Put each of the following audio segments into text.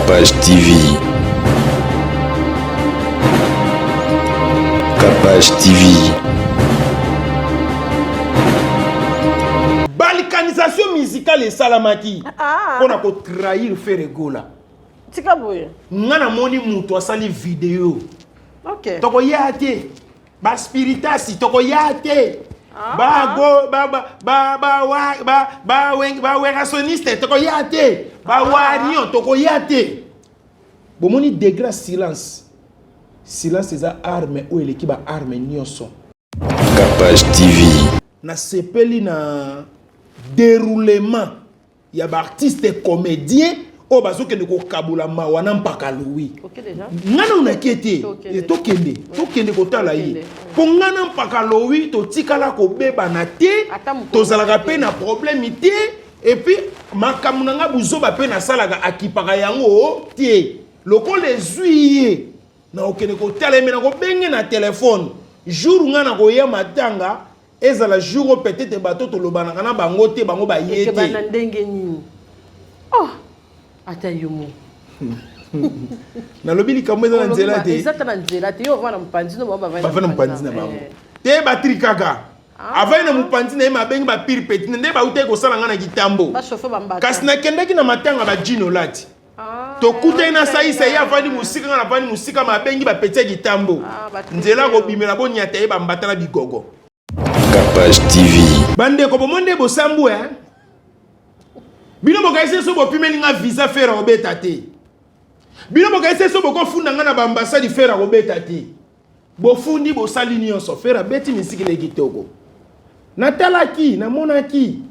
Capage TV. Capage TV. Balkanisation musicale et salamaki. On a trahir Ferregola. Tika boye. Ngana moni muto asali vidéo. OK. Toko yate. Ba spiritasi toko yate. Ba go ba werassoniste toko yate. Ba warion toko yate. Bomoni degré silence. Silence c'est ça arme ou l'équipe ba arme nyonso. Capage TV. Na sepeli na déroulement. Il y a ba artiste comédien o bazoke de ko kabula mawana mpaka Louis. OK déjà. Ngana unakete tokende kotala yi po ngana mpaka Louis to tikala ko beba na te to zalaka pe na problème te et puis makamuna nga buzoba pe na salaka akipaka yango te loko les huier na okende kotala me na ko benge na téléphone jour ngana ko ya matanga ezala jour peut-être bato to lobana kana bango te bango ba yete bana ndenge nini oh ata yumu na lobili kamwe na nzela te ezata na nzela te yo vana mpanzi no baba vana mpanzi na bango te batri kaka avai na mpanzi na ye mabengi ba pire petit nde ba ute ko sala ngana kitambo ba chauffeur bamba kasi na kendaki na matanga ba jino lati to kuta ina saisa ya vani musika ngana vani musika mabengi ba petit kitambo nzela ko bimela bonya te ba mbatala bigogo. Capage TV. Bande ko bomonde bo sambu bino boka ese so bo pimeli nga visa fera obeta te bino boka ese so boko funda nga na ba ambassade fera obeta te bo fundi bo sali nyonso fera beti misiki le kitoko natalaki na monaki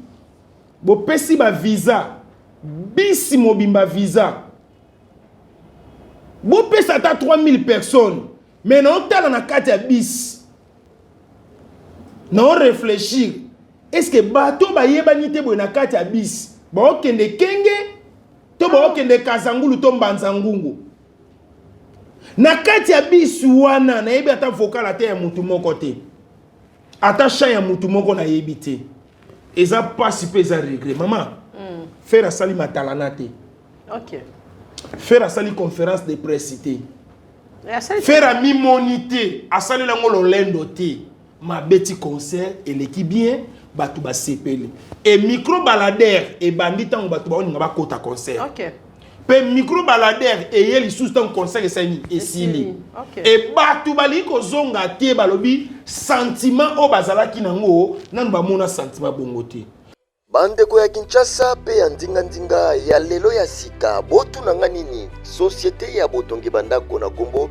bo pesi ba visa bisi mobimba visa bo pesa ta 3000 personnes mais na otala na kati ya bis na on réfléchir est-ce que bato ba yebani te bo na kati ya bis ba okende kenge to ba okende kazangulu to mbanzangungu na kati ya bisu wana na yebi ata vocal ate ya mutu moko te ata chant ya mutu moko na yebi te eza pasi pe eza regret mama faire asali matalana te OK faire asali conférence de presse te faire a mimonité asali lango lolendo te ma beti concert et l'équipe bien batu ba sepele et micro baladeur et bandita ngo batu ba oninga ba kota concert OK pe micro baladeur et yeli sous ton concert esani esili OK et batu bali ko zonga te balobi sentiment o bazala kinango nanu ba mona sentiment bongo te bandeko ya Kinshasa pe ya ndinga ya lelo ya sika botu nanga nini société ya botongi bandako na kombo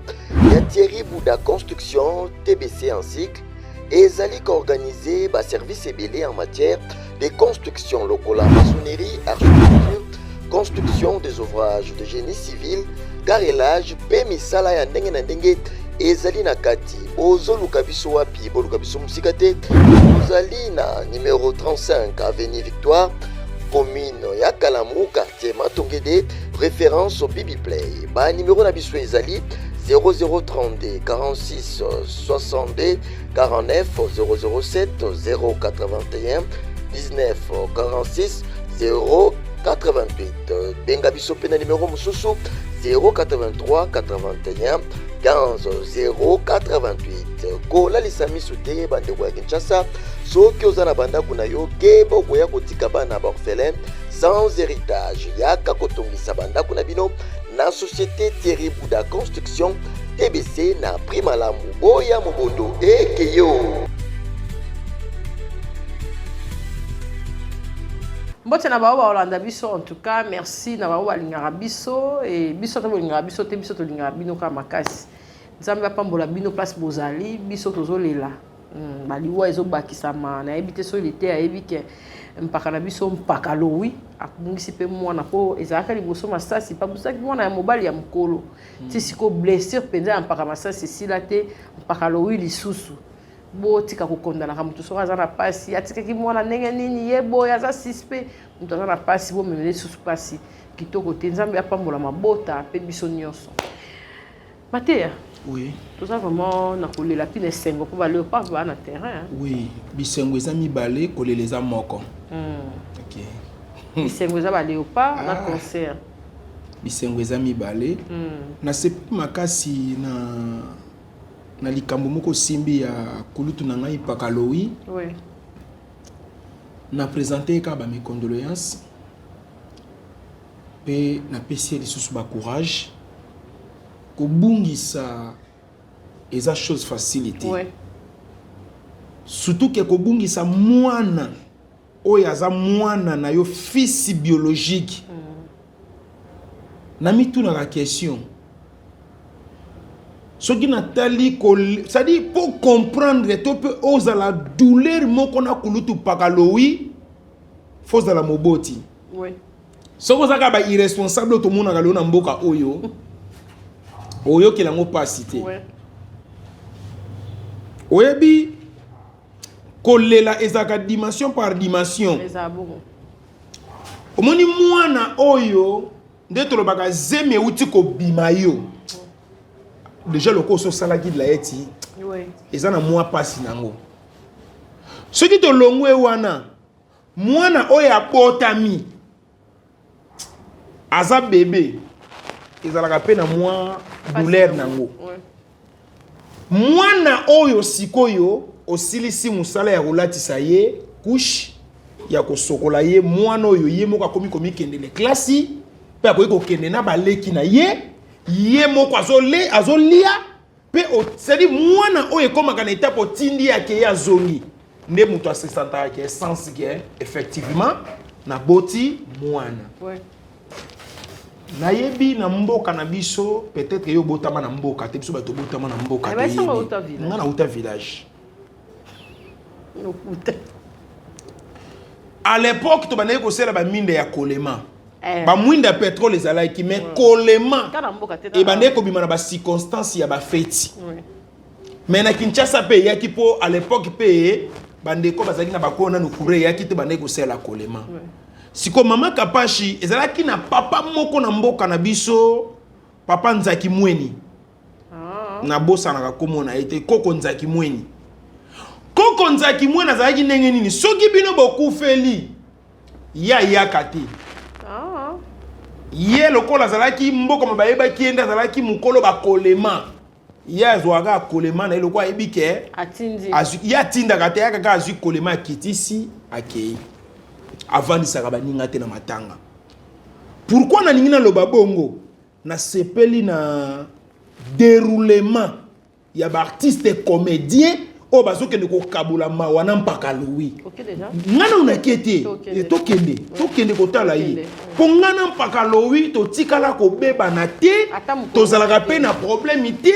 ya Thierry Bouda Construction TBC en cycle ezali organisé ba service ebélé en matière de construction lokola maçonnerie, architecture, construction des ouvrages de génie civil, carrelage, pe misala ya ndenge na ndenge ezali na kati. Bozoluka biso wapi boluka biso musika te. Bozali na numéro 35 avenue Victoire, commune ya Kalamu, quartier Matongede, référence au Bibi Play. Ba numéro na biso ezali 0032 46 62 49 007 081 19 46 088. Benga biso pe na numéro mususu 083 81 15 088. Kola lisami soute bandeko ya Kinshasa soki oza na bandako na yo keba okoya kotika bana ba orphelin sans héritage yaka kotongisa bandako na bino na société Thierry Bouda Construction TBC na prima lamu boya mobondo ekeyo. Mbote na baoba Olanda biso en tout cas merci na baoba lingara biso et biso to lingara biso te biso to lingara bino ka makasi nzambe apambola bino place bozali biso tozolela baliwa ezobakisama na ebite so lité ayebike mpaka na biso mpaka Louis akungisi pe mwana po ezalaka liboso masasi pa busaki mwana ya mobali ya mokolo ti siko blessure penza mpaka masasi sila te mpaka Louis lisusu bo tika kokondana mutu so aza na pasi atikaki mwana ndenge nini yebo yaza suspect mutu aza na pasi bo memele susu pasi kitoko te nzambe apambola mabota pe biso nyonso Matéa. Oui. Tout ça vraiment na coller la pile sengo pour aller au pas va na terrain. Oui, bisengo ezami balé coller les amoko. OK. Bisengo za aller au pas na concert. bisengo eza mibale na sepi makasi na likambo moko simbi ya kulutu na ngai pakalowi na présenter ka ba mes condoléances pe na pesi lisusu ba courage kobungisa eza chose facilité surtout que kobungisa mwana oyo aza mwana na yo fils biologique na mituna la question soki natali c'est-à-dire pour comprendre to peut oser la douleur moko na kulutu pakalowi faut la moboti soko zaka ba irresponsable to mona galona mboka oyo kelango pas cité oyebi kolela ezaka dimension par dimension omoni mwana oyo nde tolobaka zeme uti ko bima yo déjà le cours social qui de la eti eza na mwa pasi nango soki to longwe wana mwana oyo abotami aza bébé ezalaka pe na mwa douleur nango mwana oyo sikoyo osilisi musala ya kolatisa ye couche ya kosokola ye mwana oyo ye moko akomi komikendele klasi pe akoki kokende na baleki na ye moko azolia pe c'est-à-dire mwana oyo ekomaka na étape otindi yake ye azongi nde moto asesantaka ke sens ke effectivement na boti mwana nayebi na mboka na biso peut-être yo botama na mboka te biso bato botama na mboka te nga na uta village à l'époque to banaye kosela ba minde ya kolema ba mwinda pétrole ezalaki mais kolema e banaye kobima na ba circonstance ya ba feti mais na Kinshasa pe yaki po à l'époque pe bandeko bazaki na bakona no kure yaki te banaye kosela kolema siko mama Kapashi ezalaki na papa moko na mboka na biso papa Nzaki Mweni na bosa na komona ete koko Nzaki Mweni koko Nzaki Mweni azalaki ndenge nini soki bino bokufeli ya kati ye lokola azalaki mboka mabayeba kienda azalaki mukolo bakolema ya azwaka kolema na lokwa ebike atindi ya tinda kate ya kaka azwi kolema kitisi akei avandisaka baninga te na matanga pourquoi na ningi na loba bongo na sepeli na déroulement ya ba artiste comédien o bazokende ko kabula mawana mpaka Louis ngana unakete tokende kotala ye po ngana mpaka Louis to tikala ko beba na te tozalaka pe na problème te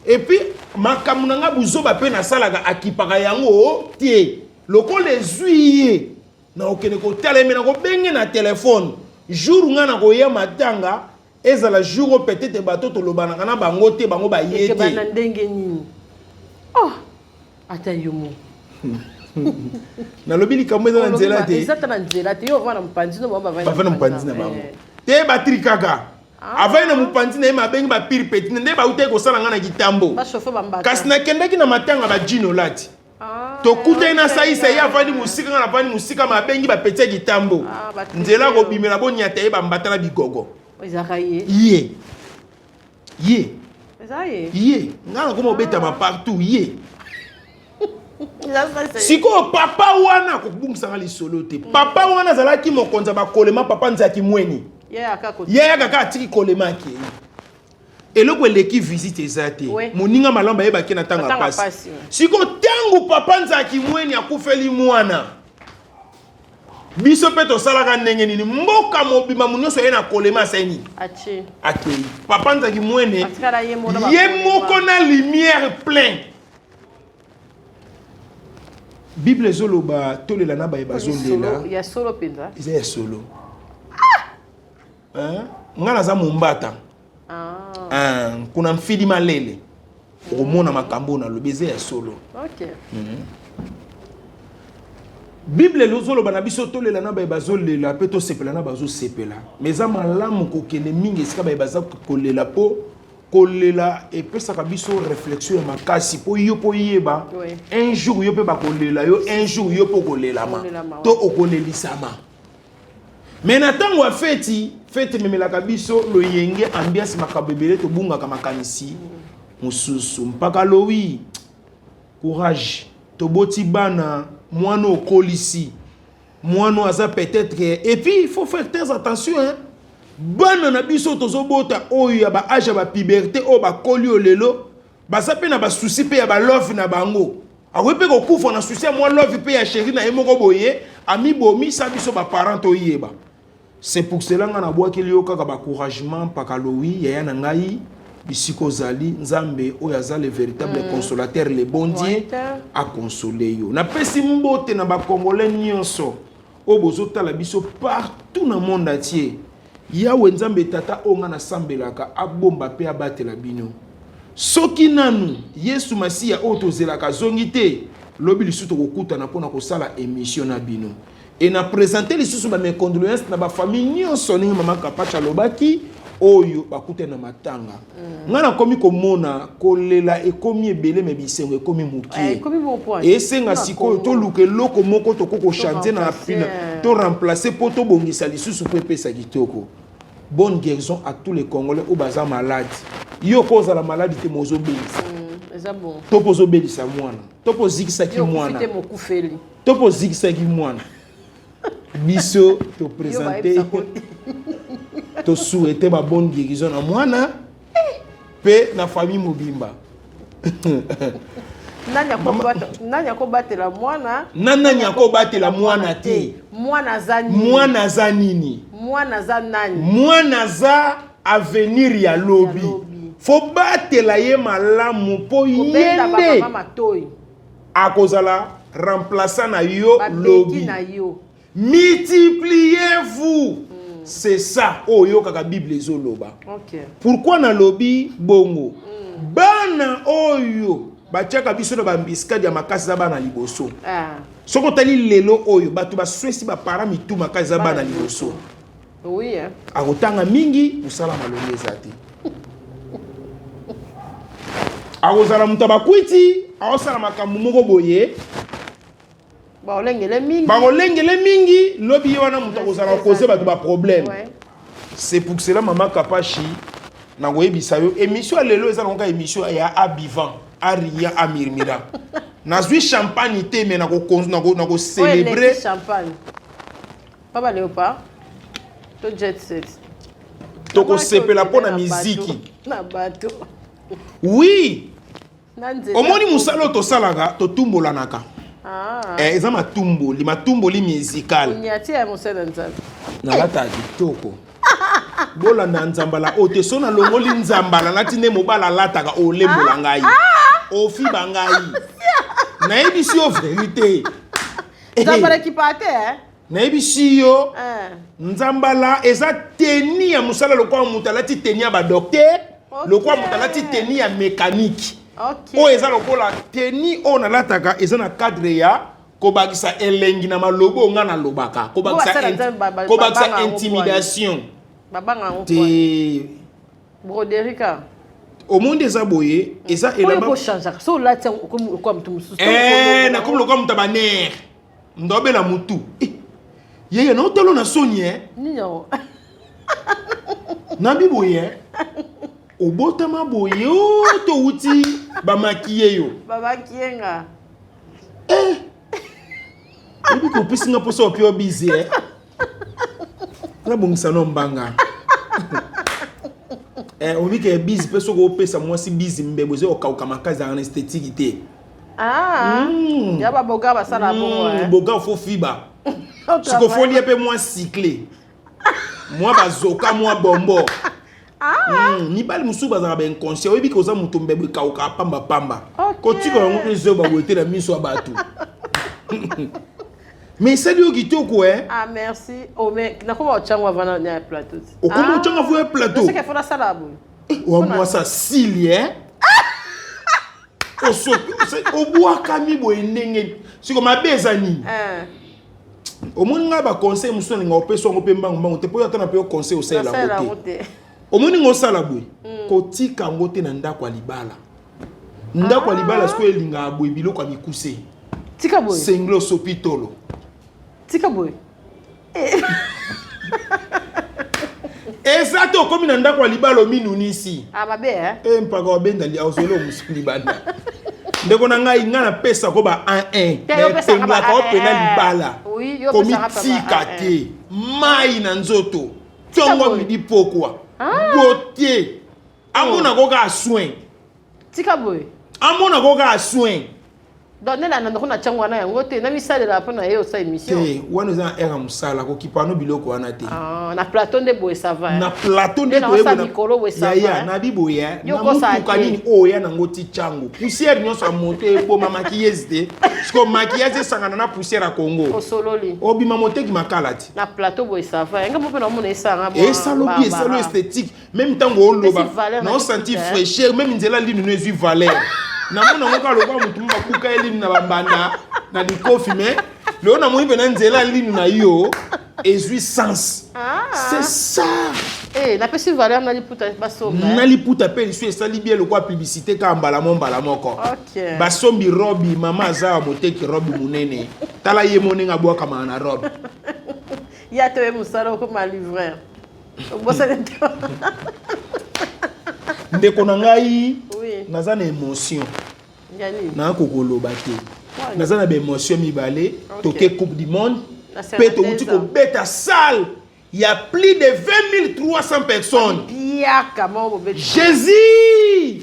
et puis makamunanga buzoba pe na salaka akipaka yango te lokole ezui na okene ko tala mena ko benge na téléphone jour ngana ko ya matanga ezala jour peut-être bato to lobana kana bango te bango ba yete ke bana ndenge nini oh ata yumu na lobili kamwe za nzela te ezata na nzela te yo vana mpanzi no baba vana mpanzi na bango te batri kaka avai na mpanzi na ma bengi ba pire petit nde ba ute ko sala ngana kitambo ba chauffeur bambata kasi na kendaki na matanga ba jino lati tokuta ina saisa ya vandi musika na vandi musika ma bengi ba petit kitambo nzela ko bimela bonya te ba mbatala bigogo ezakaye ye ngana ko mobeta ba partout ye siko papa wana ko bungisa ngali solo te papa wana zalaki mokonza ba kolema papa Nzaki Mweni ye kaka atiki kolema ke eloko eleki visite ezate moninga malamba ye bakena tanga pasi siko tangu papa Nzaki Mweni akufeli mwana biso pe tosalaka ndenge nini mboka mobima munyoso ye na kolema seni akei papa Nzaki Mweni ye moko na lumière plein Bible zoloba tolela na ba bazolela ya solo penza eza ya solo ngana za mumbata kuna mfidi malele omona makambo na lobeze ya solo OK Bible lozoloba na biso tolela na ba bazolela pe to sepela na bazo sepela mais za malamu kokende mingi esika ba baza kolela po kolela epesaka biso réflexion ya makasi po yo po yeba un jour yo pe ba kolela yo un jour yo po kolela ma to okolelisama mais na tango feti fete memelaka biso loyenge ambiance makabebele to bunga kama kanisi mususu mpaka lowi courage to boti bana mwana okolisi mwana aza peut-être et puis il faut faire très attention hein bana na biso tozo bota oyo ya ba âge ba puberté o ba koli olelo baza pe na ba souci pe ya ba love na bango awe pe ko kufa na souci moi love pe ya chérie na emoko boye ami bomi sa biso ba parent oyeba. C'est pour cela que nous avons un encouragement par Kaloui, il y a un ngai, bisiko zali, nzambe, oyaza le véritable consolateur, le bon Dieu, à consoler yo. Na pesi mbote na ba Congolais nyonso, o bozota la biso partout dans le monde entier. Ya wenzambe tata onga na sambelaka abomba pe abate la bino. Soki nanu Yesu Masia otozelaka zongite, lobi lisuto kokuta na pona kosala émission na bino. Et na présenté les sous mes condoléances na ba famille nyonso ni mama kapacha lobaki oyo bakute na matanga. Ngana komi komona kolela ekomi ebele me bisengo ekomi mukie. Ekomi bon point. Et senga siko to luke loko moko to koko chanter na fina to remplacer poto bongisa lisusu pepe sa kitoko. Bonne guérison à tous les Congolais au baza malade. Yo koza la maladie te mozo belisa. Bon. To pozo belisa mwana. To pozikisa ki mwana. To pozikisa ki mwana. Biso te présenter te souhaiter ma bonne guérison à mwana pe na famille mobimba. Nanya ko batela mwana nyako batela mwana te mwana za nini mwana za nani mwana za avenir ya lobi fo batela ye malamu po yende akozala remplaçant na yo lobi. Multipliez-vous. C'est ça. Oh, yo kaka Bible ezoloba. Okay. Pourquoi na lobi bongo? Bana oyo batiaka biso na bambiska ya makasi za bana liboso. Soko tali lelo oyo batu baswesi ba para mitu makasi za bana liboso. Oui hein. Akotanga mingi usala malongi ezate. Akozala mutaba kwiti, awosala makambo moko boye. Baolengele mingi lobi wana mutu akozala causer ba problème. C'est pour cela maman Kapachi na goyebisa yo émission lelo eza nka émission ya abivant aria amirmira. Na zui champagne te mais na ko célébrer champagne. Papa Léopard. To jet set. To ko sepela pona muziki. Na bato. Oui. Omoni musalo to salaka to tumbolanaka. Eza matumbo li musical. Unyati ya mosela nzambe. Na lata kitoko. Bola na nzambala ote sona longoli nzambala lati ne mobala lataka olembola ngai. Ofi bangai. Na ebisi o vérité. Nzambala kipate Na ebisi yo. Nzambala eza teni ya musala lokwa mutalati teni ya ba docteur, lokwa mutalati teni ya mécanique. Okay. O eza lokola teni o na lataka eza na cadre ya kobakisa elengi na malobo nga na lobaka kobakisa intimidation babanga ngo te Broderica au monde eza boye eza elamba ko changer so la tient ko mtu mususu na comme lokwa mutabaner ndobe na mutu yeye na otelo na sonye nino na biboye obotama boye o to uti ba makiye yo baba kienga ebi ko pisinga poso opio busy na bongisa no mbanga obi ke busy peso ko pesa mwasi busy mbebo ze okauka makazi ya esthétique te ya ba boga ba sala bongo boga fo fiba siko folie pe moi cyclé moi bazoka moi bombo ni bali musu bazaka ben conscient oyebi ko za mutu mbebe kauka pamba kotiko yango ezo ba wote na miso abatu mais c'est lui qui toko merci oh mais na ko ba changwa vana na plateau o ko changwa vo plateau c'est que faut la sala bo wa moi ça sili o so o boa kami bo ndenge siko mabeza nini o moninga ba conseil musu nga opeso ngo pe mbangu te po ya tana pe conseil o sala ngote omoni ngo sala boy kotika ngote na ndako libala ndako libala siko elinga boy biloko mikuse tika boy senglo sopitolo tika boy Exacto, comme il n'a pas libalo minuni ici. Ah, ma belle, Eh, mpaka obenda li ausolo musuli banda. Ndeko na ngai ngana pesa ko ba 1-1. Mais tembla ko pena libala. Oui, yo komi pesa tika te. Mai na nzoto. Tongo midi pokwa. Dotier. Amona ko ka soin. Tika boy. Amona ko ka soin. Donc nela na ndoko na chango na yango te na misale la pona yo sa émission. Te, wana za era musala ko kipano biloko wana te. Ah, na plateau de boy ça va. Na plateau de boy na mikolo we ça va. Ya na biboya. Na mutuka nini oya na ngoti chango. Poussière nyonso a monter po mama maquilleuse te. Sko maquillage sangana na poussière a Congo. O sololi. Obima moteki makala ti. Na plateau boy ça va. Nga mo pe na mona esanga bo. Et ça lobi, ça lo esthétique. Même temps go loba. Na senti fraîcheur, même nzela linu ne zu valeur. Na mona ngoka loba mutu makuka elinu na bambanda na likofi mais le na moyibe na nzela linu na yo ezui sens. C'est ça. Eh, na pesi valeur na liputa basomba. Na liputa pe lisu esali bien le quoi publicité ka mbala moko. OK. Basombi robi mama za moteki robi munene. Tala ye moninga bwa kama na robi. Ya te musala ko ma livreur. Bossa de toi. Ndeko na ngai Oui. naza na émotion. Yani. Na kokoloba te. Naza na ba émotion mibale, toke Coupe du Monde. Pe to uti ko beta salle. Il y a plus de 20 300 personnes. Jésus!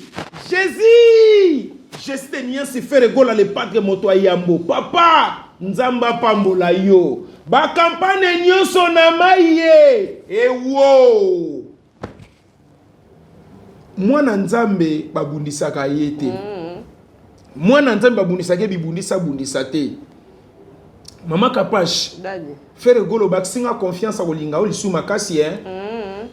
Jésus! Jésus tenía se faire gola le padre moto ayambo. Papa, nzamba pambola yo. Ba campagne nyonso na maye. Ewo. Mwana nzambe babundisaka yete. Mwana nzambe babundisaka bibundisa te. Mama Kapash. Faire golo baksinga confiance a kolinga o lisu makasi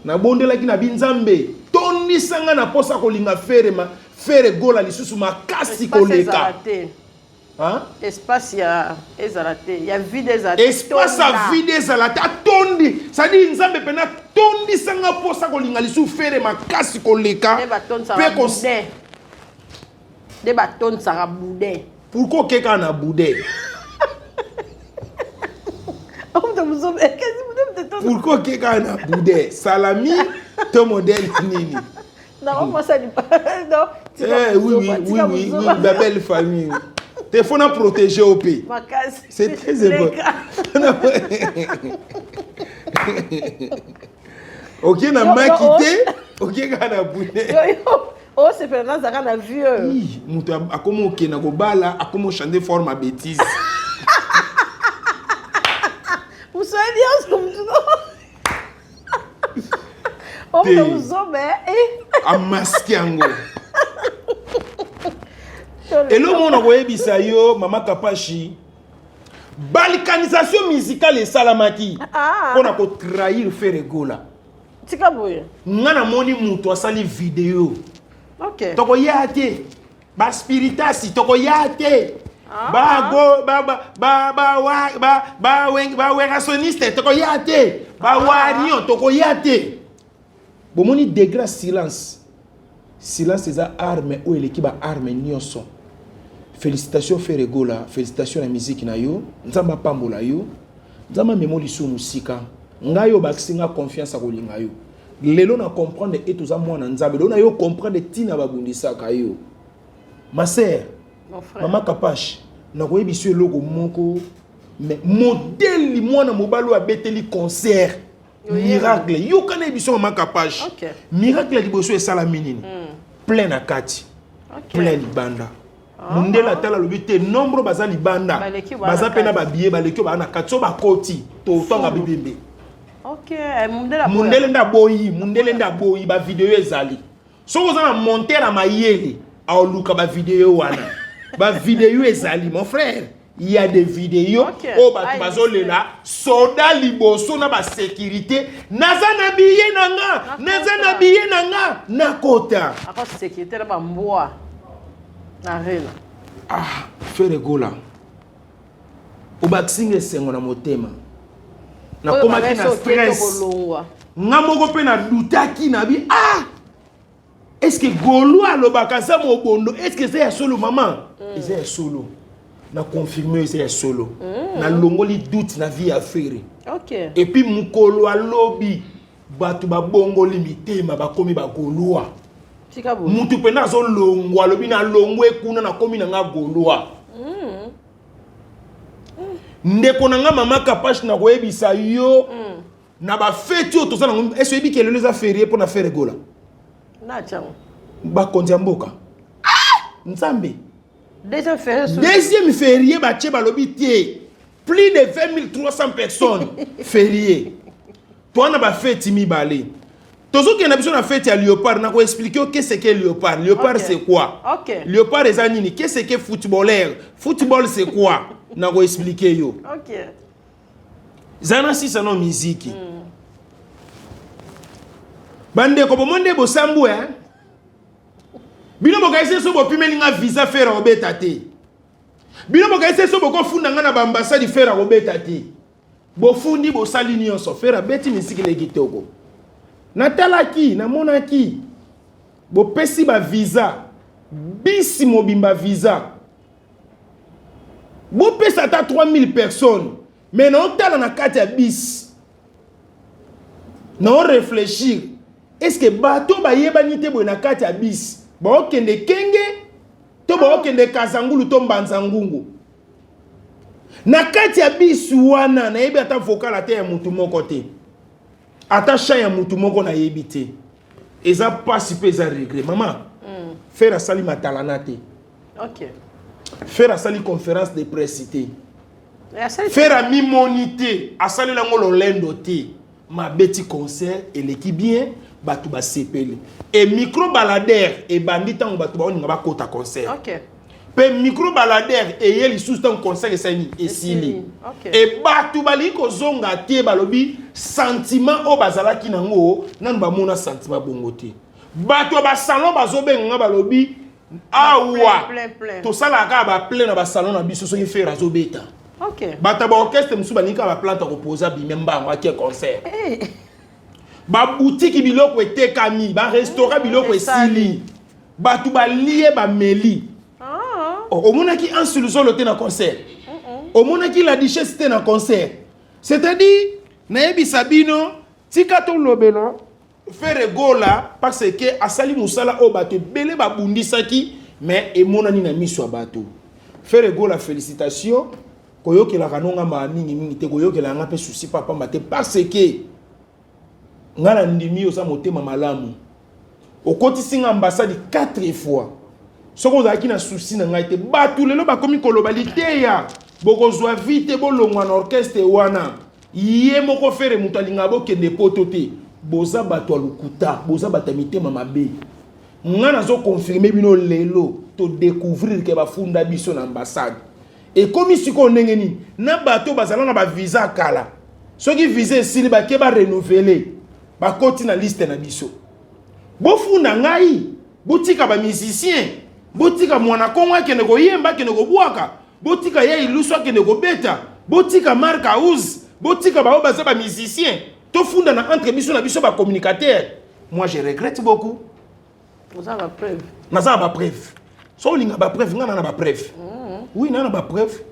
na bondelaki na binzambe. Toni sanga na posa kolinga faire gola lisusu makasi koleka. Hein? Espace ya ezalate, ya vide ezalate. Espace a vide ezalate atondi. Ça dit nzambe pena tondi sanga posa kolinga lisu faire makasi koleka. Pe ko de baton sara boudin. Pourquoi keka na boudin? Pourquoi quelqu'un a boudé salami ton modèle nini? Non, moi ça dit pas. Non. Oui, ma belle famille. Il faut nous protéger au pays. C'est très important. Ok, on a quitté. Ok, on a boudé. Oh, c'est Fernand Zara na vieux. Oui, nous a comment ok na go bala, a comment chanter forme à bêtise. Vous soyez bien comme tout. Oh, vous hommes, à masquer ango. Et le monde a voyé bisayo, Mama Kapashi. Balkanisation musicale et salamaki. On a pour trahir faire gola. Tika boye. Ngana moni muto asali vidéo. OK. Toko yate. Ba spiritasi toko yate. Ba go ba werassoniste toko yate. Ba warion toko yate. Bomoni degré silence. Silence c'est ça arme ou l'équipe a arme nyonso. Félicitations Ferregola, félicitations la musique na yo. Nzamba pambola yo. Nzamba memoli su musika. Ngayo baksinga confiance a kolinga yo. Lelo na comprendre et tout ça moi na nzambe. Lelo na yo comprendre tina babundisa ka yo. Ma sœur, mon frère. Mama Kapash, na koyebi su logo moko mais modèle li mwana mobalo abeteli concert. Miracle. Yo kana ebiso Mama Kapash. Okay. Miracle liboso esala minini. Plein na kati. Plein libanda. Mundela tala lobite nombre baza libanda. Baza pena ba billet baleki ba na kati so ba koti to tonga bibembe. OK, mundela nda boyi ba vidéo ezali. So ko za monter na mayele a luka ba vidéo wana. Ba vidéo ezali mon frère. Il y a des vidéos au batu bazolela soda liboso na ba sécurité naza na billet nanga na kota. Ako sécurité na ba mboa. Na rela. Ah, Ferregola. Obaxinge sengo na motema. Na komaki na stress. Nga moko pe na dutaki na bi est-ce que Golo alobaka sa mobondo est-ce que c'est solo maman? C'est solo. Na confirmer c'est solo. Na longoli doute na vie à faire. OK. Et puis mukolo alobi batu ba bongo limité ma ba komi ba golwa tika bo mutu pena zo longwa lobi na longwe kuna na komi na nga golwa ndeko na nga mama kapash na koyebisa yo na ba feti o tozana est-ce ebi ke lelo za férié pour na faire gola na chango ba konzi mboka nzambe deuxième férié ba tche ba lobi tie plus de 20 300 personnes férié toi na ba feti mi balé tozo ki na biso na fête ya léopard na ko expliquer qu'est-ce que léopard. Léopard okay. C'est quoi? OK. Léopard est nini? Qu'est-ce que footballeur? Football c'est quoi? Na ko expliquer yo. OK. Zana si ça non musique. Bande ko monde bo sambu hein. Bino bo kaise so bo pimelinga visa faire obeta te. Bino bo kaise so bo ko funda nga na ba ambassade faire obeta te. Bo fundi bo sali nyonso faire beti musique le kitoko. Natalaki, na monaki, bo pesi ba visa, bisi mobimba visa. Bo pesa ta 3000 personnes, mais non tala na kati ya bis. Non réfléchir, est-ce que bato ba yeba nite bo na kati ya bis? Ba okende kenge, to ba okende kazangulu to mbanzangungu. Na kati ya bis wana, na yebi ata vocal ate ya mutu moko te. Attaché à mutu moko na yebité. Eza pas pe za regret. Maman, faire asali matalanate. OK. Faire asali conférence de presse té. Faire a mimonité, asali la ngolo lendo té. Ma beti concert et l'équipe bien, batu ba sepele. Et micro baladeur et bandit en batu ba on ba kota concert. OK. Pe micro baladeur et yeli sous ton concert et sili. OK. Et batu bali ko zonga tie balobi sentiment o bazala ki nango nan ba mona sentiment bongo te. Batu ba salon bazobe nga balobi awa. To sala ka ba plein na ba salon na biso so ki faire azobeta. OK. Bata ba orchestre musu banika ba plante ko posa bi memba ngwa ki concert. Ba boutique biloko etekami, ba restaurant biloko esili. Batu ba lié ba meli. Au monde qui en solution le na concert. Au monde qui la richesse na concert. C'est-à-dire naebi sabino tika to lobelo faire gola parce que asali musala o bato belé ba bundisaki mais e monani na miso bato. Faire gola félicitations koyoki la kanonga ma mingi te koyoki la ngape souci papa mate parce que ngala ndimi osa motema malamu. Okoti singa ambassade 4 fois. Soko zaki na souci na ngai te batu lelo ba komi kolobalité ya bokozwa vite bolongwa na orchestre wana yé moko fere mutalinga bokende poto te boza bato alukuta boza bata mitema mabe ngana zo confirmer bino lelo to découvrir ke ba funda biso na ambassade et comme siko ndenge ni na bato bazala na ba visa kala soki visa esili ba ke ba renouveler ba koti na liste na biso bo funda ngai botika ba musicien botika mwana konwa kene ko yemba kene ko buaka botika ye iluswa kene ko beta botika Mark House botika ba obaza ba musicien to funda na entre biso na biso ba communicateur. Moi je regrette beaucoup. Vous avez la preuve. Naza ba preuve. So linga ba preuve ngana na ba preuve. Oui nana ba preuve.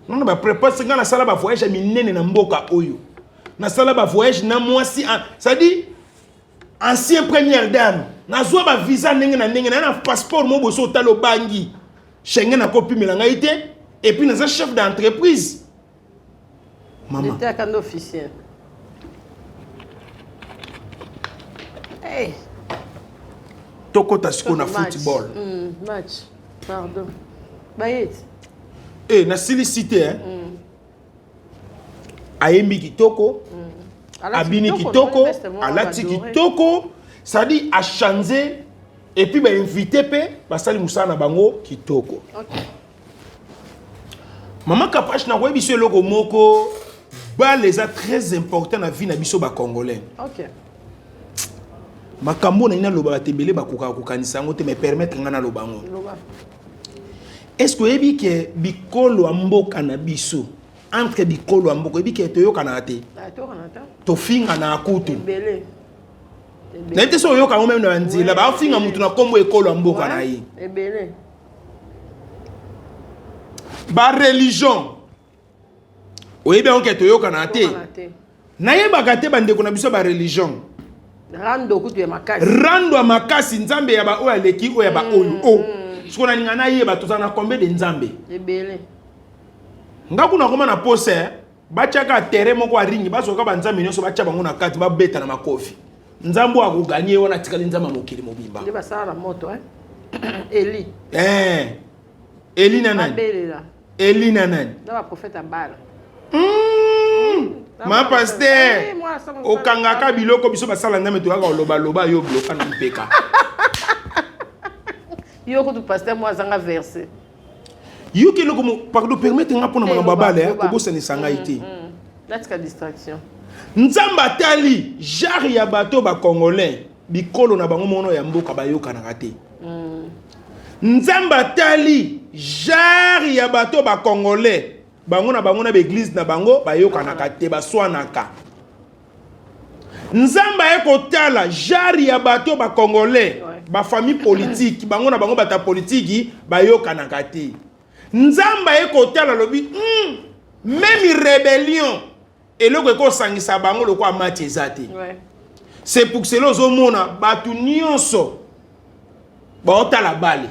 Nana ba preuve parce que ngana sala ba voyage minene na mboka oyo. Na sala ba voyage na mwasi ça dit ancien première dame. Na zo ba visa ndenge na passeport mo boso talo bangi. Schengen na copie melanga ite et puis naza chef d'entreprise. Maman. J'étais à un officiel. Hey. Toko tasiko na football. Match. Pardon. Bayet. Eh na silicité hein. Ayembi kitoko. Abini kitoko, alati kitoko, ça dit a changé et puis ba invité pe ba sali musana bango kitoko. OK. Maman Kapash na webi so loko moko ba les a très important na vie na biso ba congolais. OK. Makambo na ina loba batebele ba koka kokanisa ngo te me permettre ngana loba ngo. Est-ce que yebi ke bikolo amboka na biso entre bikolo amboko yebi ke toyoka na te? To finga na akutu. Belé. Na ite so yoka ngomem na nzila ba finga mutu na kombo ekolo amboka na yi. Ebele. Ba religion. Oyebi onke toyoka na te. Na yeba kate bande ko na biso ba religion. Rando kutu ya makasi. Rando ya makasi nzambe ya ba oya leki oya ba oyo. Siko na ningana yeba tozana combien de nzambe. Ebele. Ngakuna koma na pose bachaka terrain moko aringi basoka banzambe nyonso bacha bango na kati babeta na makofi. Nzambo akuganye wana tikali nzamba mokili mobimba. Ndi basala moto Eli. Eli na nani? Abelela. Eli na nani? Na ba prophète Bala. Ma pasteur. Okangaka biloko biso basala ndame to yaka loba loba yo bloka na mpeka. Yo ko tu pasteur moi zanga verset. Yo ki loko pardon permettre nga pona mama babale ko bosa ni sanga ite. Latika distraction. Nzamba tali jari ya bato ba congolais bikolo na bango mono ya mboka bayoka na kate. Nzamba tali jari ya bato ba congolais bango na l'église na bango bayoka na kate baswanaka. Nzamba ekotala jari ya bato ba congolais ba famille politique bango na bango bata politique bayoka na kate. Nzamba ekotala lobi même rébellion et le ko sangisa bango loko amati ezate. C'est pour que cela ozomona batu nyonso ba otala bale.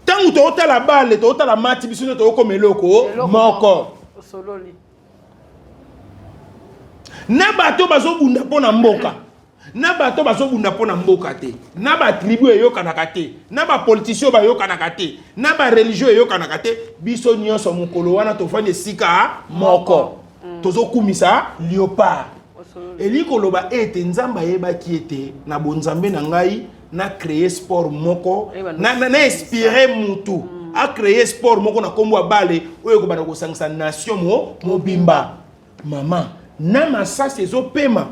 Tant que tu as la balle, tu as la mati, tu as comme loko, moko. Sololi. Na bato bazo bunda pona mboka. Na bato bazo bunda pona mboka te. Na ba tribu eyoka na kate. Na ba politicien ba yoka na kate. Na ba religieux eyoka na kate. Biso nyonso mukolo wana to fane sika moko. Tozo kumisa léopard. Eli koloba ete nzamba yeba kiete na bonzambe na ngai. Na créé sport moko na inspiré mutu a créé sport moko na kombo bale oyo ko bana ko sangisa nation mo bimba mama na masasi ezo pema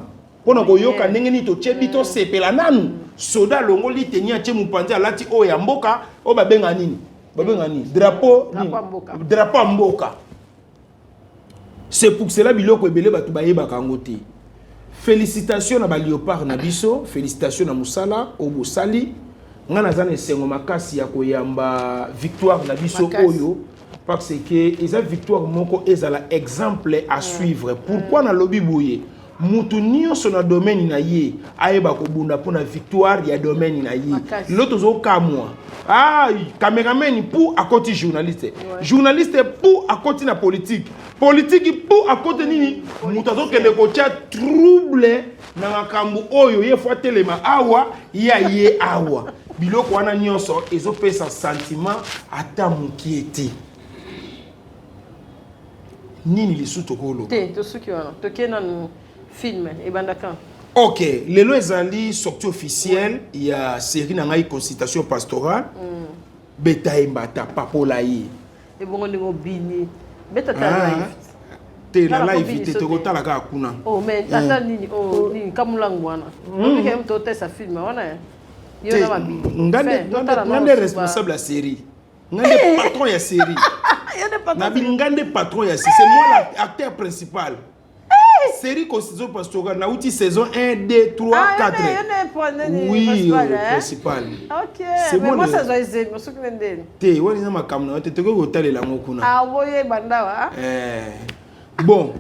pona ko yoka ndenge ni to chebito sepela nanu soda longo litenia che mupanzi alati oyo ya mboka o babenga nini drapeau mboka. C'est pour cela biloko ebele batu bayeba kangote. Félicitations à Léopard Nabiso, félicitations à Moussala, Obo Sali. Nga nazana esengo makasi ya koyamba victoire Nabiso oyo parce que eza victoire moko ezala exemple à suivre. Pourquoi na lobi boye? Mutu nyonso na domaine na ye ayeba ko bunda pona victoire ya domaine na ye. L'autre zo kamwa. Caméraman pour à côté journaliste. Journaliste pour à côté na politique. Politique pour à côté nini mutazo kende ko tia trouble na makambo oyo ye fois telema awa ya ye awa biloko wana nyonso ezo pesa sentiment ata mukiete nini lisuto kolo to suki wana to kena film e bandaka. OK, lelo ezali sortie officielle ya série na ngai consultation pastorale beta embata papola yi e bongo ndingo bini beta ta live te la live te ko tala ka kuna mais ata nini nini kamulangu wana ndike mto tesa film wana yo na mabini ngande responsable la série ngande patron ya série na ngande patron ya série c'est moi l'acteur principal. Série Constitution Pastorale, na outil saison 1, 2, 3, 4. Oui, principal. Ok, mais moi ça doit être ce que je te wani na makamna te ko talela ngokuna. Ah boye bandawa. Bon.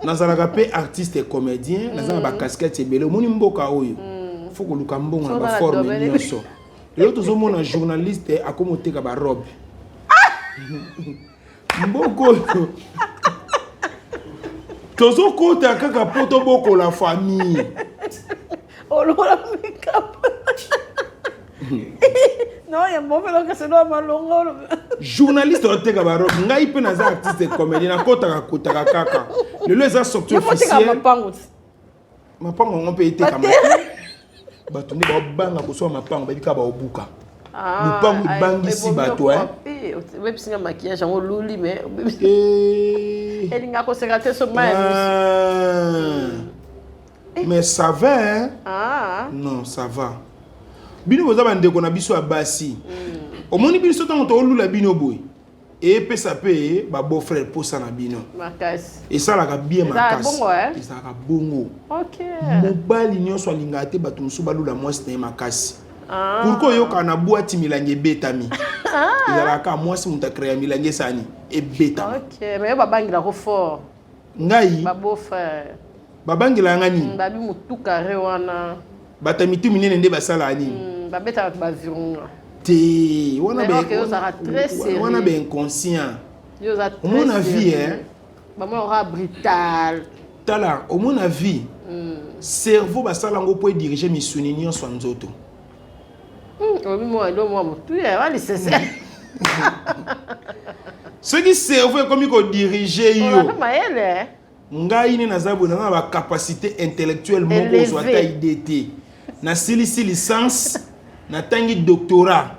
Nazalaka pe artiste et comédien, nazala ba casquette ebele moni mboka oyo. Faut ko luka mbongo na ba forme nyonso. L'autre zo mona journaliste akomoteka ba robe. Mboko. Tozo kota kaka poto boko la famille. Oh la make-up. Non, il y a mon frère qui se doit malongo. Journaliste oteka ba robe, ngai pe naza artiste comédien na kota kaka. Le les a sorti officiel. Mapango on peut être comme bato ne ba banga ko so mapango ba bika ba obuka. Lupango bangisi bato Web singa maquillage en luli mais elle n'a pas secrétaire sur ma mais ça va hein? Non ça va bino boza bande ko na biso abasi omoni biso tango to lula bino boy et pesa pe ba beau frère posa na bino makasi et ça la ka bien makasi ça ka bongo OK mobali nyonso alinga te bato musu balula mwasi na makasi. Pourquoi yoka na boîte milange betami? Il a la ka moi si muta créer milange sani et betami. OK, mais ba bangi la ko fort. Ngai ba beau frère. babangela ngani babi mutu carré wana bata mitu minene nde basala ni babeta ba virunga te wana wana be inconscient yo za au mon avis maman aura brutal tala au mon avis cerveau basala ngo pour diriger misuni nyonso nzoto obi moi ndo moi mutu ya wali sese ce qui cerveau est comme ko diriger yo ngai ni nazabu na ba capacité intellectuelle moko zo ata idée na silisi licence na tangi doctorat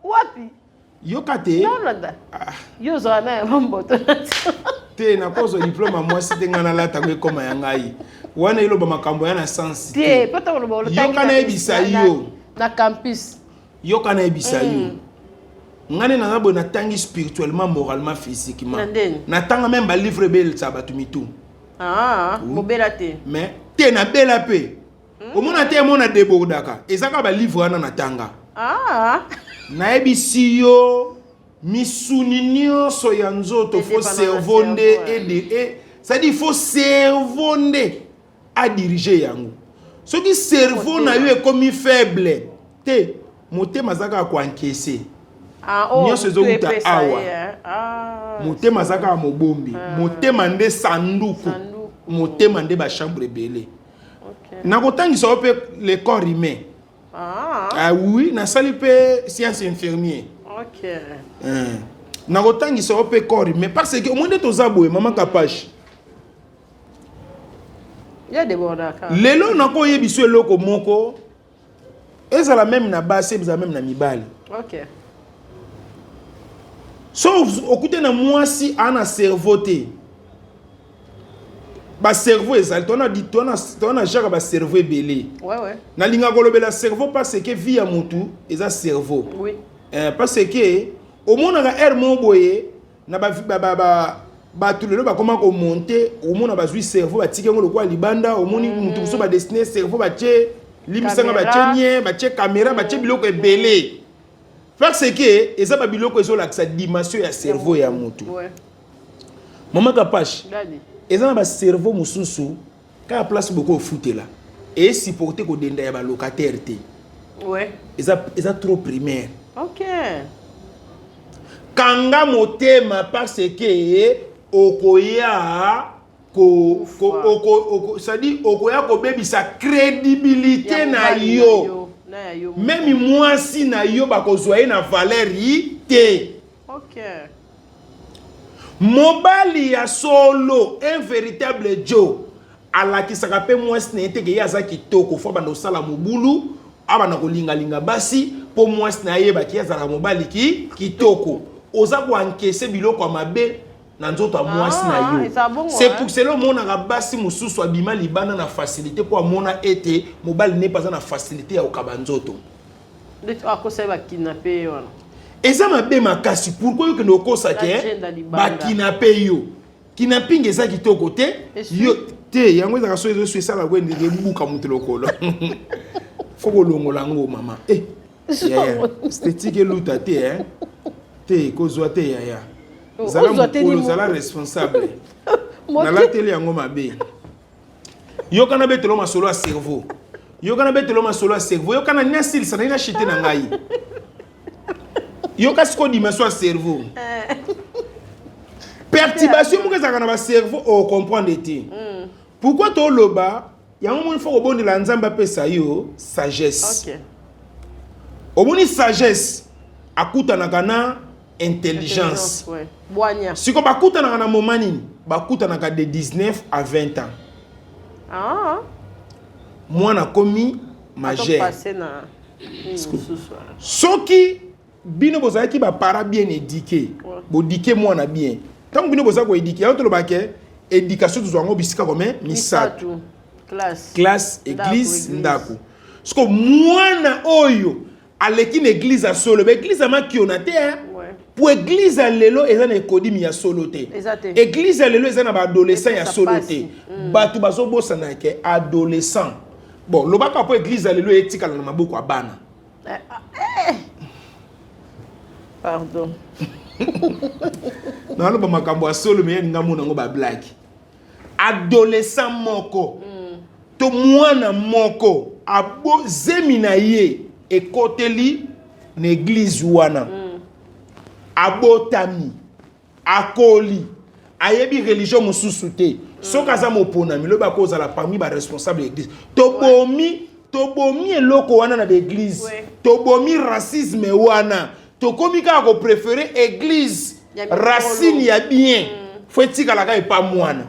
wapi yo kate yo zo na mamboto te na kozo diplôme moi c'était ngana la tango koma ya ngai wana ilo ba makambo ya na sens te pata ko ba lo tangi yo kana ebisa yo na campus yo kana ebisa yo ngane na nabo na tangi spirituellement moralement physiquement na tanga même ba livre bel sabatu mitu mobela te mais te na bela pe au mona te mona debordaka ezaka ba livre wana na tanga na ebisi yo misuni nyonso ya nzoto fo cerveau nde ça dit faut cerveau nde a diriger yango soki cerveau na yo ekomi faible te motema zaka ko encaisser nyonso ezouta awa motema zaka mobombi motema nde sanduku motema nde ba chambre belé nakotangisa yo mpe le corps humain oui nasali mpe science infirmier nakotangisa yo mpe corps humain parce que omoi nde toza boye mama Kapache lelo nakoyebi biso eloko moko ezala même na basi ezala même na mibali so okute na mwasi ana cerveau te ba cerveau ezali tona jaka ba cerveau ebele na linga kolobela cerveau parce que vie ya mutu eza cerveau parce que omonaka air mo boye na bato lelo bakoma komonte omona bazwi cerveau batiki yango lokwa libanda omoni mutu so badestine cerveau batie limisanga batie nye batie caméra batie biloko ebele parce que eza ba biloko ezolakisa dimension ya cerveau ya mutu mama Kapache eza na ba cerveau mususu ka place beaucoup ofutela et supporter ko denda ya ba locataire te eza trop primaire kanga motema parce que okoya c'est-à-dire okoya ko bebisa crédibilité na yo même mwasi na yo bakozwa ye na valeur te mobali ya solo un véritable Joe alakisaka pe mwasi na ete ke yaza kitoko fo bando sala mobulu abana kolinga basi po mwasi na ye baki yazala mobali kitoko oza ko encaisser biloko mabe na nzoto ya mwasi na yo c'est pour cela mona ka basi mususu abima libana na facilité po amona ete mobali ne pas na facilité ya okaba nzoto akoseba kidnapper wana eza mabe makasi pourquoi yo kende okosa ke ba kidnapper yo kidnapping eza kitoko te yo te yango ezaka so ezo sala kwende rebuka mutu lokolo foko longola ngo mama esthétique luta te te kozwa te yaya zala responsable na la télé yango mabe yo kana betelo masolo ya cerveau yo kana betelo masolo ya cerveau yo kana nasil sana ina chité na ngai yo kasi ko dimension ya cerveau perturbation moko ezaka na ba cerveau o comprendre te pourquoi to loba yango moni foko bondela nzamba pesa yo sagesse omoni sagesse akutanaka na intelligence siko bakutanaka na moment nini bakutanaka de 19 à 20 ans mwana komi majeur soki bino bozalaki bapara bien éduqué bodike mwana bien ntango bino boza koéduke yango tolobake éducation tozwango bisika kome misato classe église ndako siko mwana oyo aleki na église ya solo ba église amakiona te pour église ya lelo eza na ekodimi ya solo te église ya lelo eza na baadolescent ya solo te bato bazobosana ke adolescent bon lobaka po église ya lelo etikala na maboko ya bana pardon naloba makambo ya solo me yaninga mona ngo bablack adolescent moko to mwana moko abo zemi na ye ekoteli na église wana abotami akoli ayebi religion mosusu te soki aza moponami lobi akozala parmi baresponsable ya église tobomi eloko wana na baéglise tobomi racisme wana tokomi kaka kopréféré église racine ya bien fo etikalaka epa mwana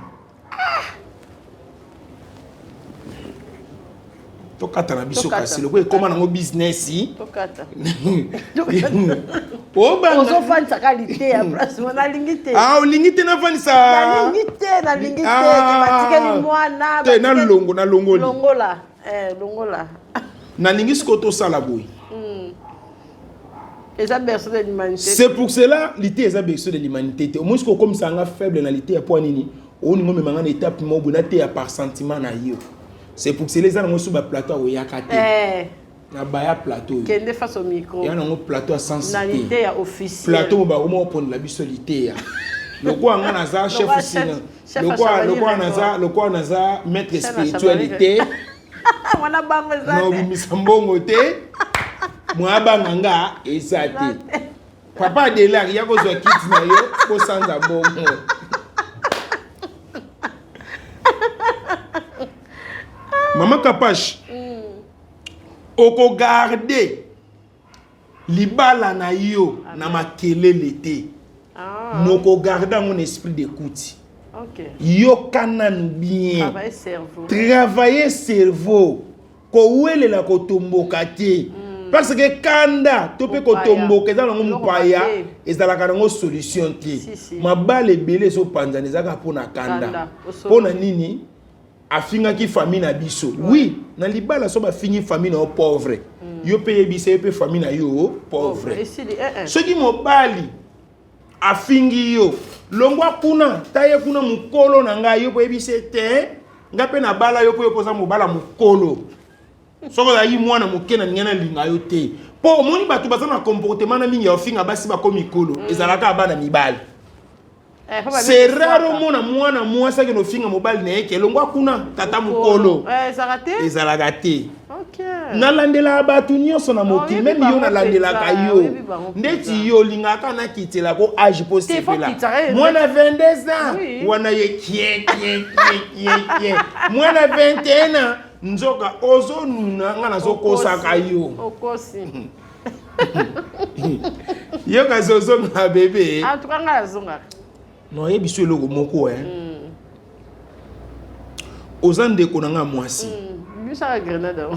tokata na biso kasi loko ekoma nango business tokata ozofandisa qualité ya place nalingi te olingi te nafandisa nalingi te batikeli mwana te nalongoli longola nalingi siko tosala boye eza berceau de l'humanité. C'est pour cela l'ité eza berceau de l'humanité. Au moins ko comme ça nga faible na l'ité ya point nini o ningo me manga étape mo bona te ya par sentiment na yo. C'est pour cela les gens sur ba plateau o yakate. Na baya plateau. Kende face au micro. Ya na ngo plateau sans cité. Na l'ité ya officiel. Plateau ba mo pon la bisolité ya. Loko anga naza chef sina. Loko naza maître spiritualité. Wana bango za. No bisambongo te. Mwaba nganga ezate. Papa de la ya ko zo kit na yo ko sanza bongo. Maman Kapache. Oko garder libala na yo na makelele te. Noko garder mon esprit d'écoute. OK. Yo kanan bien. Travailler cerveau. Ko wele la ko tomboka te. Parce que kanda to pe ko tomboka za ngo mupaya ezalaka ngo solution te. Mabale belé so panzani zaka pona kanda. Pona nini? Afinga ki famille na biso. Oui, na libala so ba fini famille na pauvre. Yo paye biso yo pe famille na yo pauvre. Ce qui mobali afingi yo longwa kuna taye kuna mukolo na nga yo pe bise te ngape na bala yo pe poza mobala mukolo. Soko la yi mwana mukena ngena linga yo te. Po omoni batu bazana comportement na mingi ya ofinga basi ba komi kolo. Ezalaka bana mibali. C'est rare mwana mwasa ke no finga mobile na yeke longwa kuna tata mukolo. Ezalaka te. OK. Nalandela batu nyonso na mokili même yo nalandelaka yo. Ndeti yo lingaka na kitela ko age possible la. Mwana 22 ans wana ye kie. Mwana 21 ans nzoka ozo nuna ngana zokosaka yo. Okosi. Yo kazozo na bébé. En tout cas ngala zonga. Non, il y a des gens qui aux Andes, on a moi aussi. Je suis à Grenade.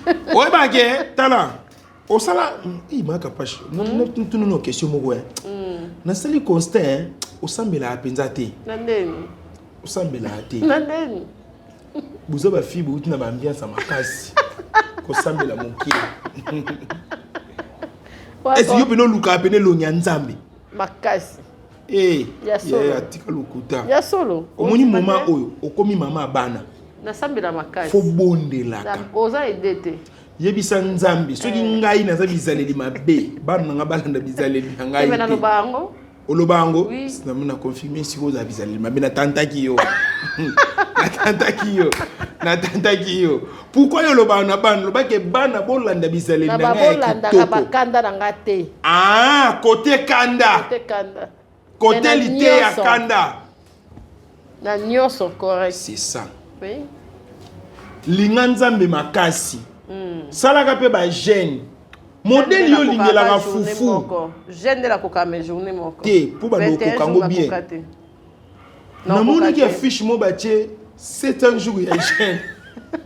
Ouais, bah, tala. Au sala, il m'a capaché. Non, non, question, moi. Na sali constant, au sambela a penzate. Nandeni. Au sambela a te. Nandeni. Vous avez fille, vous n'avez ambiance à ma casse. Au sambela mon pied. Est-ce que vous pouvez nous appeler le nyanzambi? Ma casse. Eh, ya tika lukuta. Ya solo. Au moni moment oyo, au komi mama bana. Nasambela makasi. Fo bondelaka. Oza edete. Yebisa nzambi soki ngai naza bizaleli mabe bana nga balanda bizaleli ngai. Ebe na lobango. Olobango namuna confirmer si oza bizaleli mabe na tantaki yo. Na tantaki yo. Pourquoi yo lobango na bana lobake bana bolanda bizaleli na ngai. Na bolanda ka bakanda na ngate. Ah, côté kanda. Côté kanda. Côté lité ya kanda. Na nyonso correct. C'est ça. Oui. Linganzambe makasi. Salaka pe ba jeune. Modèle yo lingela ka fufu. Jeune de la coca mais journée moko. Te pour ba no kokango bien. Na moni ki affiche mo ba tie 7 jours ya jeune.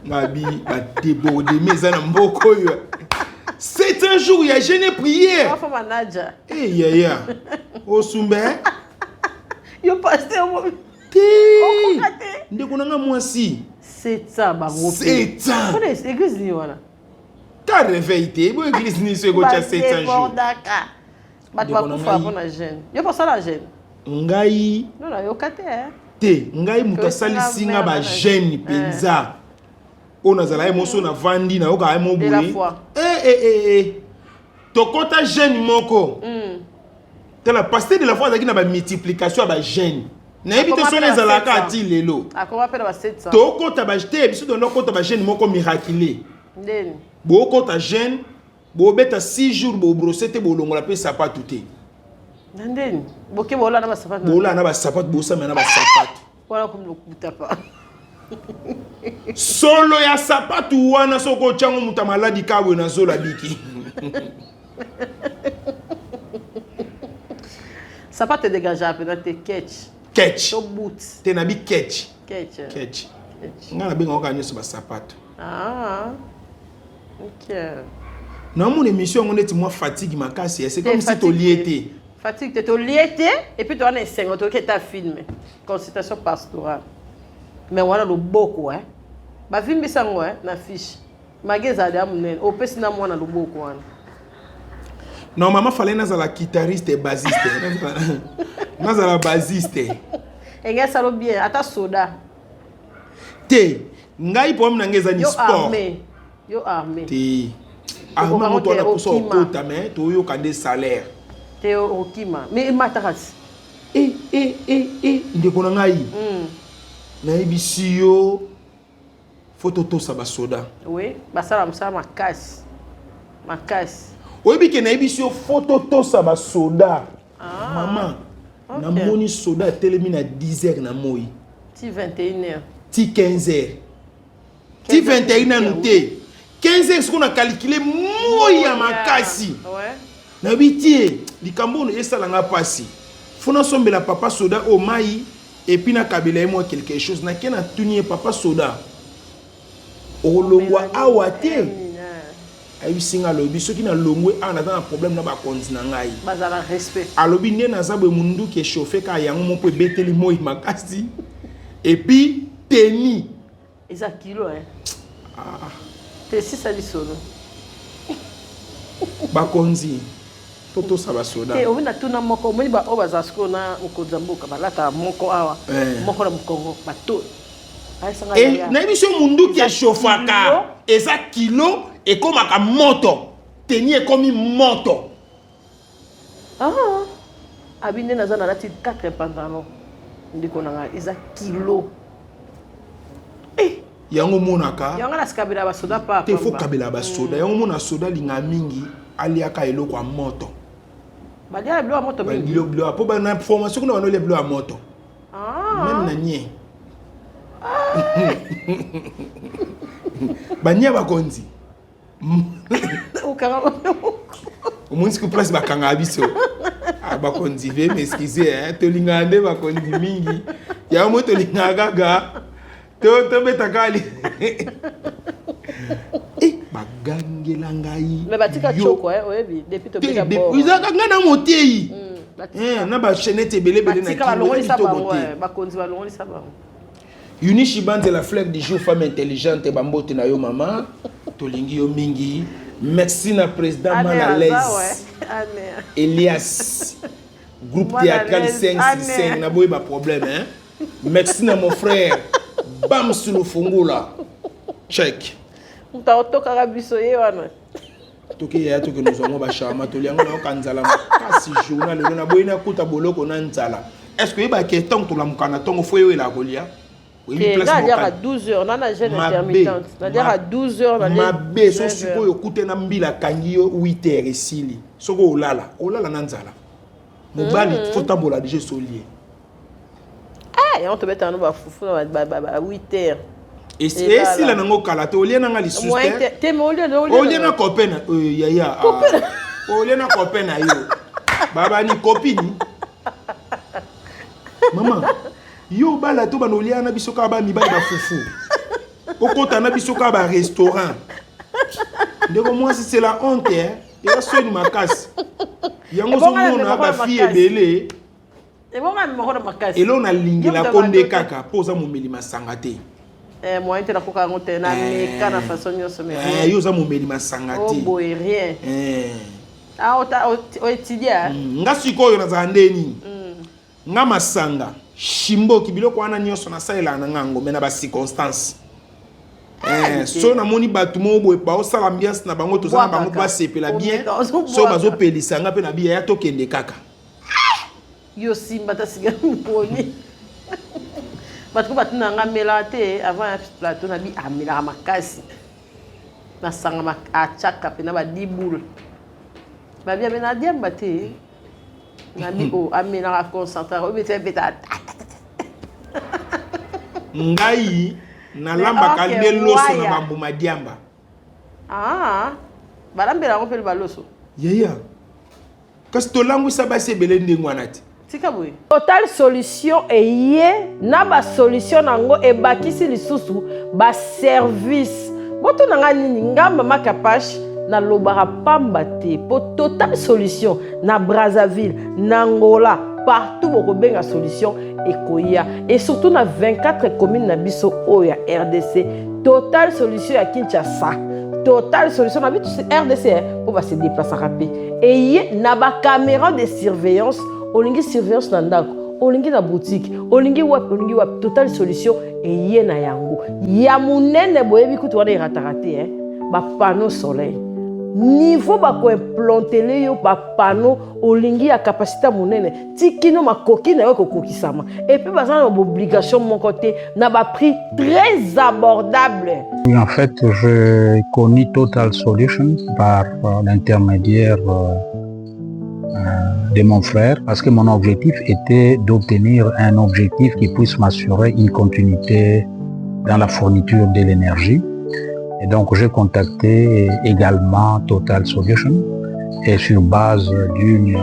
Mabi ba débordé mais na mboko yo. 7 jours ya jeune prière. Fa manager. Eh ya. Osumbe. Yo pasteur mo. Ndeko nanga mwasi. 7 ans bango. 7 ans. Connais église ni wana. Car réveillé, bon église ni se gocha 700 jours. Bato bakufa pour la jeune. Yo pour ça la jeune. Ngai Non la yo kate te ngai muta sali singa ba jeune penza. On a zala emoso na vandi na oka emo boye. Tokota jeune moko. Te la pasteur de la foi qui na ba multiplication ba jeune. Na ebite so les alaka ati lelo. Akoma pe na ba 700. Tokota ba jeune biso don kota ba jeune moko miraculé. Ndeni. Boko ta jeune, bo beta 6 jours bo brossete bo longola pe sapato te. Ndeni. Boke bola na ba sapato. Bola na ba sapato bo sa na ba sapato. Wala kumlokuta pa. Solo ya sapato wana soko chango muta maladi kabwe na zola biki. Sapato dégageable na te catch. Catch. To boot. Te na bi catch. Catch. Catch. Ngana benga okanyo so ba sapato. Ah. OK. Na mon émission on est moi fatigue makasi, c'est comme si to lié. Fatigue te lié et puis tu as un 50 que tu filmé. Consultation pastorale. Mais voilà le beaucoup hein. Ba film bisango hein na fiche. Mageza de amunen, opesi na mwana loboko wana. Normalement fallait nazala guitariste et bassiste. Nazala bassiste. Enga salo bien, ata soda. Te, ngai pom na ngeza ni sport. Yo armé. Te. Armé moto na poso okota mais to yo kande salaire. Te okima. Mais matakas. Ndeko na ngai. Na ebisi yo photo to sa basoda. Oui, basala msala makasi. Makasi. Oyebi ke na ebisi yo photo to sa basoda. Maman. Okay. Na moni soda telemi na 10h na moi. Ti 21h. Ti 15h. Ti 21h nous te. 15h ce qu'on a calculé moi ya makasi. Ouais. Na biti likambo no esala nga pasi. Fona sombela papa soda o mai et puis na kabela moi quelque chose na kena tunier papa soda. O longwa awate. Ayi singa lobi soki na longwe ana na problème na ba konzi na ngai. Bazala respect. Alobi ne na zabwe mundu ke chauffer ka yango mo pe beteli moi makasi. Et puis teni. Eza kilo hein. Te si sali solo. Ba konzi. Toto saba soda. Te obina tuna moko moni ba obazasko na ukozambuka balata moko awa. Moko na mkongo bato. Et na biso mundu ke chauffaka. Eza kilo et comme à moto. Tenir comme moto. Ah. Abine na zana lati 4 pantalons. Ndiko na eza kilo. Yango monaka. Yango na skabila ba soda pa. Te faut kabila ba soda. Yango mona soda linga mingi aliaka eloko a moto. Ba dia blo a moto mingi. Ba blo po ba na formation kuna wana le blo a moto. Même na nie. Banya ba konzi. Omunsi ku place ba kanga biso. Ba konzi ve m'excuser hein, to linga ande ba konzi mingi. Ya mo to linga gaga. To betakali. Bagangela ngai. Mais batika choko hein, oyebi depuis to beka bo. Izaka ngana motei. Na ba chaînette belé belé na kilo. Ba konzi ba longoli saba. Unishi Bande la fleur du jour femme intelligente bambote na yo maman. Tolingi yo mingi. Merci na président Manalaise. Elias. Groupe théâtral 565 na boy ba problème hein. Merci na mon frère. Bam sur le fungula. Check. Mtaotoka kabiso ye wana. Toki ya toki nous avons ba chama tolianga na kanzala kasi journal le na boy na kuta boloko na nzala. Est-ce que ba keton to la mukana tongo foyo la golia? C'est-à-dire à 12h, on a une jeune intermittente. C'est-à-dire à 12h, on a ma bé, so suppose écouter na mbila kangio 8h ici. Soko olala nanzala. Mobali faut tambola déjà solier. Ah, et on te met en bas foufou à 8h. Et si la nango kala to olien na ngali suster. Te mo olien na copain yaya. Olien na copain na yo. Baba ni copine. Maman yo bala to banolia na biso ka ba mibali ba fufu. Okota na biso ka ba restaurant. Ndeko moi c'est la honte hein. Et la soin makasi. Yango zo mona ba fille belé. Et bon même moko na makasi. Et là on a lingela konde kaka poza momeli masanga te. Moi, je suis na meka na façon nyonso mais. Yo za momeli masanga Oh te. boy, rien. Ah, o étudier. Nga sikoyo na zandeni. Nga masanga. Shimbo kibiloko wana nyonso na salela na ngango mena ba circonstance. So na moni batu mo boy pa osala ambiance na bango to za bango pa sepela bien. So bazo pelisa nga pe na biya ya to kende kaka. Yo simba ta siga mponi. Batu batu na nga melate avant ya plateau na bi amela makasi. Na sanga achaka pe na ba diboul. Ba bien na diamba te. Na bi o amela ka concentrer o bete beta. Ngai na lamba kalbe loso na bambuma diamba. Balambela ko pe baloso. Yeah. Kasi to langu sa ba se belende ngwanati. Total Solution eye na ba solution nango e bakisi lisusu ba service. Boto nanga nini ngamba makapash na lobara pamba te po Total Solution na Brazzaville, na Angola, partout boko benga solution ekoya et surtout na 24 communes na biso oya RDC. Total Solution ya Kinshasa. Total Solution na biso RDC pour va se déplacer rapide. Eye na ba caméra de surveillance. Olingi surveillance na ndako, olingi na boutique, olingi wap Total Solution eye na yango. Ya munene boyebi kutu wana iratarate ba panneau soleil. Niveau ba ko implanter le yo ba panneau olingi ya capacité munene. Tikino makoki na yo kokokisama. Et puis bazana obligation mon côté na ba prix très abordable. En fait, je connais Total Solution par l'intermédiaire de mon frère, parce que mon objectif était d'obtenir un objectif qui puisse m'assurer une continuité dans la fourniture de l'énergie. Et donc j'ai contacté également Total Solution et sur base d'une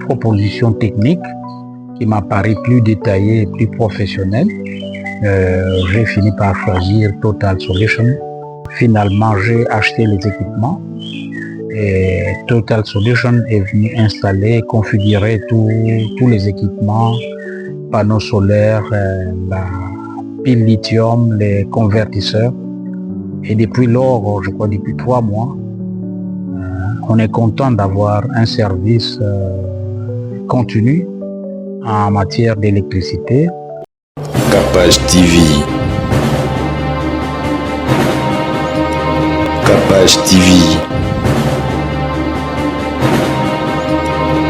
proposition technique qui m'a paru plus détaillée et plus professionnelle, j'ai fini par choisir Total Solution. Finalement, j'ai acheté les équipements. Et Total Solution est venu installer, configurer tous les équipements, panneaux solaires, la pile lithium, les convertisseurs. Et depuis lors, je crois depuis 3 mois, on est content d'avoir un service continu en matière d'électricité. Capage TV. Capage TV.